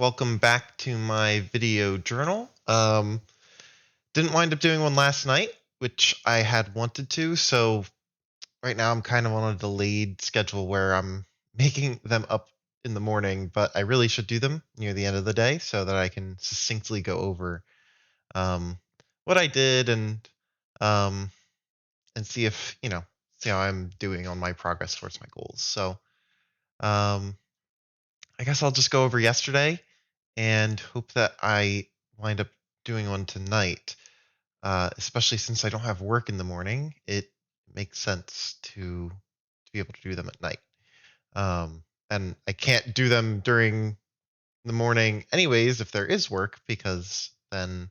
Welcome back to my video journal. Didn't wind up doing one last night, which I had wanted to, so right now I'm kind of on a delayed schedule where I'm making them up in the morning, but I really should do them near the end of the day so that I can succinctly go over um, what I did um, and see if, see how I'm doing on my progress towards my goals. So um, I guess I'll just go over yesterday and hope that I wind up doing one tonight. Especially since I don't have work in the morning, it makes sense to be able to do them at night. And I can't do them during the morning, anyways, if there is work, because then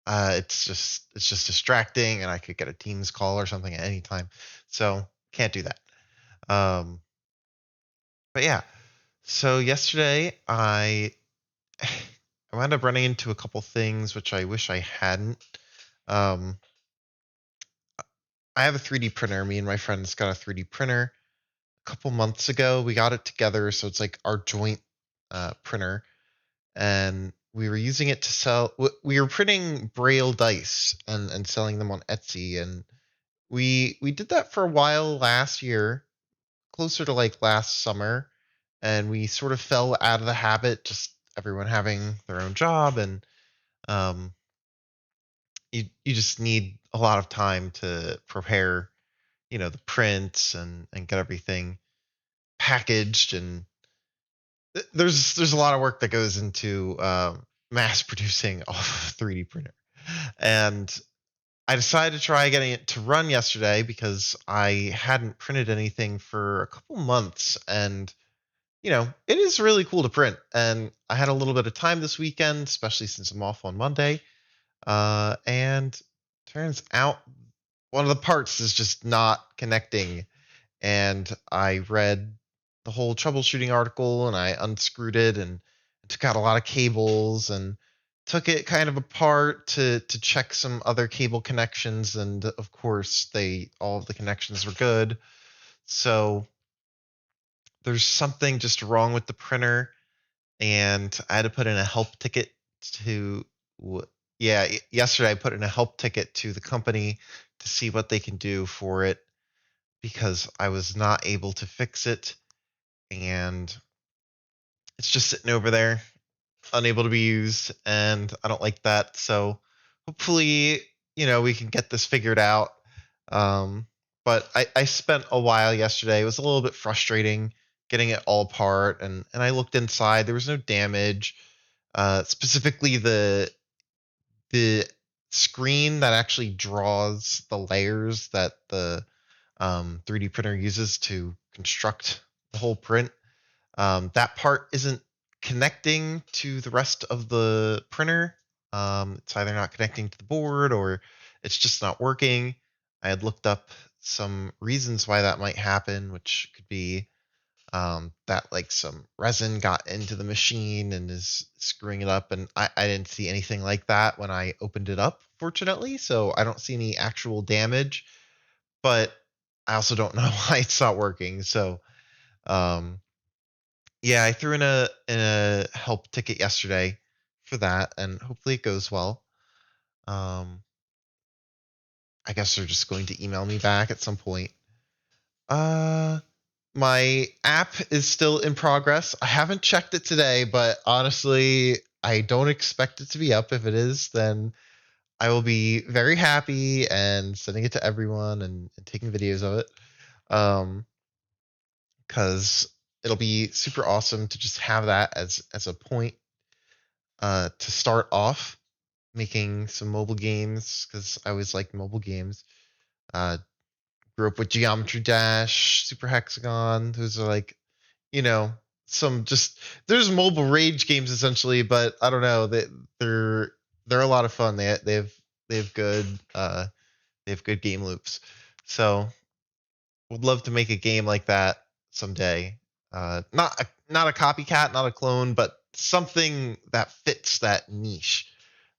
it's just distracting, and I could get a Teams call or something at any time. So can't do that. Um, but yeah, so yesterday I wound up running into a couple things which I wish I hadn't. Um, I have a 3D printer. Me and my friends got a 3D printer a couple months ago. We got it together, so it's like our joint printer, and we were using it to sell. We were printing Braille dice and selling them on Etsy, and we did that for a while last year, closer to like last summer, and we sort of fell out of the habit, just everyone having their own job, and um, you just need a lot of time to prepare, the prints and get everything packaged, and there's a lot of work that goes into mass producing off a 3D printer. And I decided to try getting it to run yesterday because I hadn't printed anything for a couple months, and it is really cool to print. And I had a little bit of time this weekend, especially since I'm off on Monday. And turns out one of the parts is just not connecting, and I read the whole troubleshooting article, and I unscrewed it and took out a lot of cables and took it kind of apart to check some other cable connections, and of course they all of the connections were good. So there's something just wrong with the printer, and I had to put in a help ticket to yeah, yesterday I put in a help ticket to the company to see what they can do for it, because I was not able to fix it, and it's just sitting over there, unable to be used, and I don't like that. So hopefully, we can get this figured out. Um, but I spent a while yesterday. It was a little bit frustrating getting it all apart, and I looked inside. There was no damage. Specifically, the screen that actually draws the layers that the 3D printer uses to construct the whole print. That part isn't connecting to the rest of the printer. It's either not connecting to the board, or it's just not working. I had looked up some reasons why that might happen, which could be that like some resin got into the machine and is screwing it up. And I didn't see anything like that when I opened it up, fortunately. So I don't see any actual damage, but I also don't know why it's not working. So um, yeah, I threw in a help ticket yesterday for that, and hopefully it goes well. Um, I guess they're just going to email me back at some point. Uh, my app is still in progress. I haven't checked it today, but honestly, I don't expect it to be up. If it is, then I will be very happy and sending it to everyone, and taking videos of it. Um, because it'll be super awesome to just have that as a point to start off making some mobile games, because I always liked mobile games. Uh, Grew up with Geometry Dash, Super Hexagon. Those are like, you know, some just there's mobile rage games essentially, but I don't know. They're they're a lot of fun. They have good they have good game loops. So would love to make a game like that someday. Not a copycat, not a clone, but something that fits that niche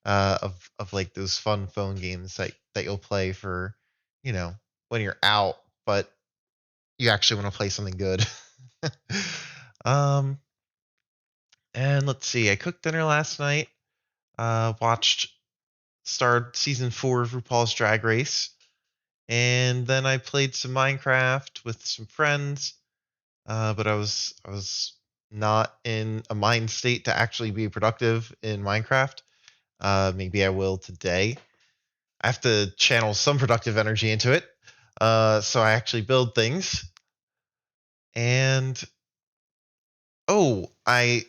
of like those fun phone games that you'll play for, you know, when you're out, but you actually want to play something good. um, And let's see, I cooked dinner last night. Watched started season 4 of RuPaul's Drag Race, and then I played some Minecraft with some friends. But I was not in a mind state to actually be productive in Minecraft. Maybe I will today. I have to channel some productive energy into it. So I actually build things. And oh, I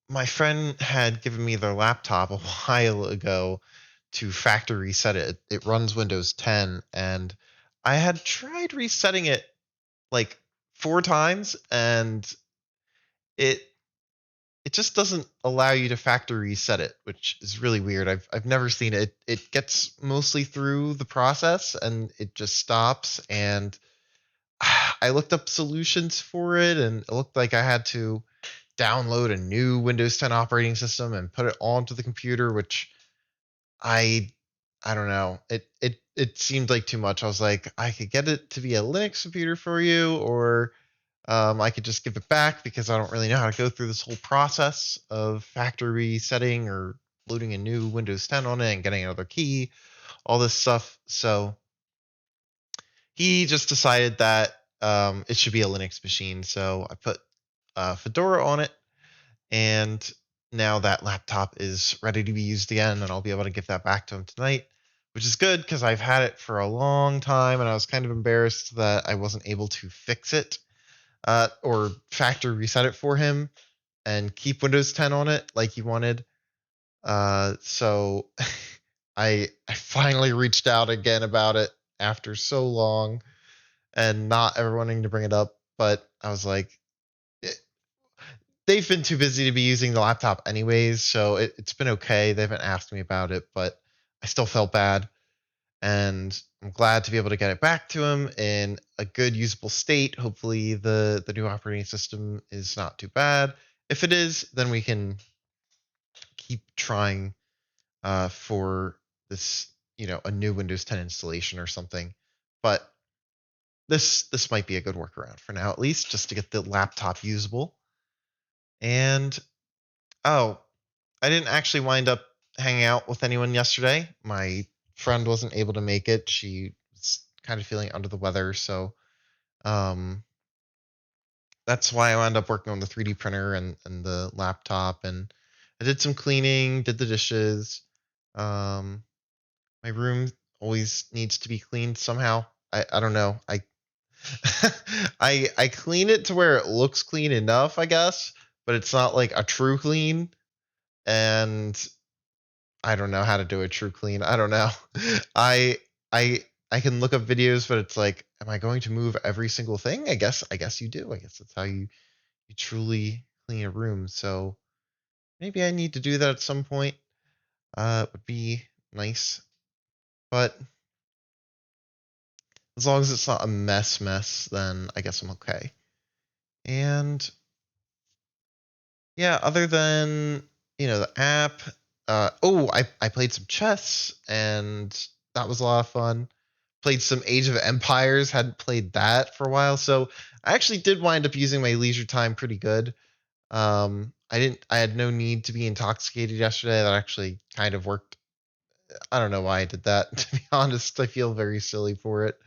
my friend had given me their laptop a while ago to factory reset it. It runs Windows 10, and I had tried resetting it like 4 times, and it it just doesn't allow you to factory reset it, which is really weird. I've never seen it. It gets mostly through the process and it just stops. And I looked up solutions for it, and it looked like I had to download a new Windows 10 operating system and put it onto the computer, which I I don't know. It seemed like too much. I was like, I could get it to be a Linux computer for you, or I could just give it back because I don't really know how to go through this whole process of factory setting or loading a new Windows 10 on it and getting another key, all this stuff. So he just decided that it should be a Linux machine. So I put Fedora on it, and now that laptop is ready to be used again, and I'll be able to give that back to him tonight, which is good because I've had it for a long time, and I was kind of embarrassed that I wasn't able to fix it or factory reset it for him and keep Windows 10 on it like he wanted. So I finally reached out again about it after so long and not ever wanting to bring it up, but I was like, eh, they've been too busy to be using the laptop anyways, so it's been okay. They haven't asked me about it, but I still felt bad, and I'm glad to be able to get it back to him in a good usable state. Hopefully the new operating system is not too bad. If it is, then we can keep trying for this, a new Windows 10 installation or something. But this might be a good workaround for now, at least, just to get the laptop usable. And oh, I didn't actually wind up hanging out with anyone yesterday. My friend wasn't able to make it. She was kind of feeling under the weather, so um, that's why I wound up working on the 3D printer and the laptop. And I did some cleaning, did the dishes. Um, my room always needs to be cleaned somehow. I don't know. I clean it to where it looks clean enough, I guess, but it's not like a true clean. And I don't know how to do a true clean. I don't know. I I can look up videos, but it's like, am I going to move every single thing? I guess you do. I guess that's how you truly clean a room. So maybe I need to do that at some point. It would be nice, but as long as it's not a mess, then I guess I'm okay. And yeah, other than the app, I played some chess, and that was a lot of fun. Played some Age of Empires, hadn't played that for a while, so I actually did wind up using my leisure time pretty good. I had no need to be intoxicated yesterday. That actually kind of worked. I don't know why I did that. To be honest, I feel very silly for it.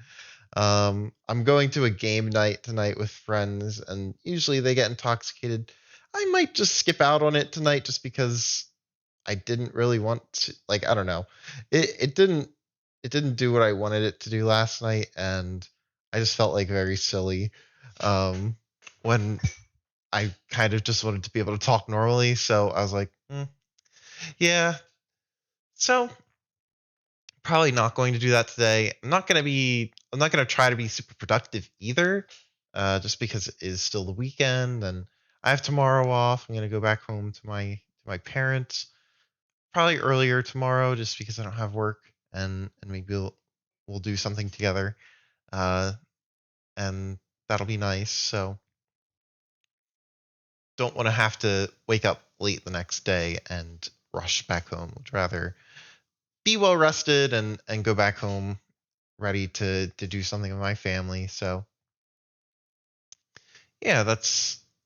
I'm going to a game night tonight with friends, and usually they get intoxicated. I might just skip out on it tonight just because I didn't really want to. Like, I don't know. It didn't do what I wanted it to do last night, and I just felt like very silly um, when I kind of just wanted to be able to talk normally. So I was like, yeah. So probably not going to do that today. I'm not going to try to be super productive either, just because it is still the weekend and I have tomorrow off. I'm going to go back home to my parents probably earlier tomorrow just because I don't have work, and maybe we'll do something together. Uh, and that'll be nice. So don't want to have to wake up late the next day and rush back home. Would rather be well rested and go back home ready to do something with my family. So yeah,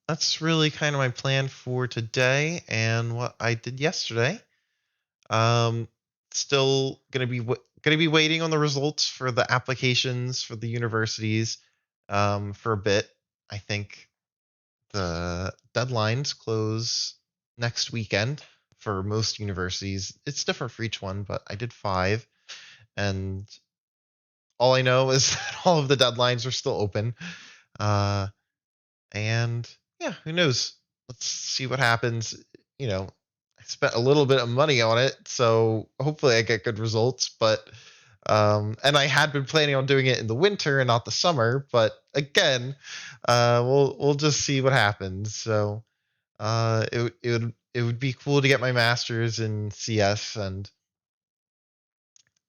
that's really kind of my plan for today and what I did yesterday. Um, Still gonna be waiting on the results for the applications for the universities for a bit. I think the deadlines close next weekend for most universities. It's different for each one, but I did five, and all I know is that all of the deadlines are still open. Uh, and yeah, who knows? Let's see what happens. You know, I spent a little bit of money on it, so hopefully I get good results. But and I had been planning on doing it in the winter and not the summer. But again, we'll just see what happens. So it would be cool to get my master's in CS, and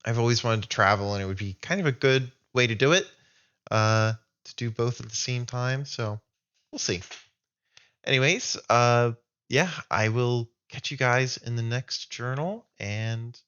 I've always wanted to travel, and it would be kind of a good way to do it. To do both at the same time. So we'll see. Anyways, yeah, I will catch you guys in the next journal, and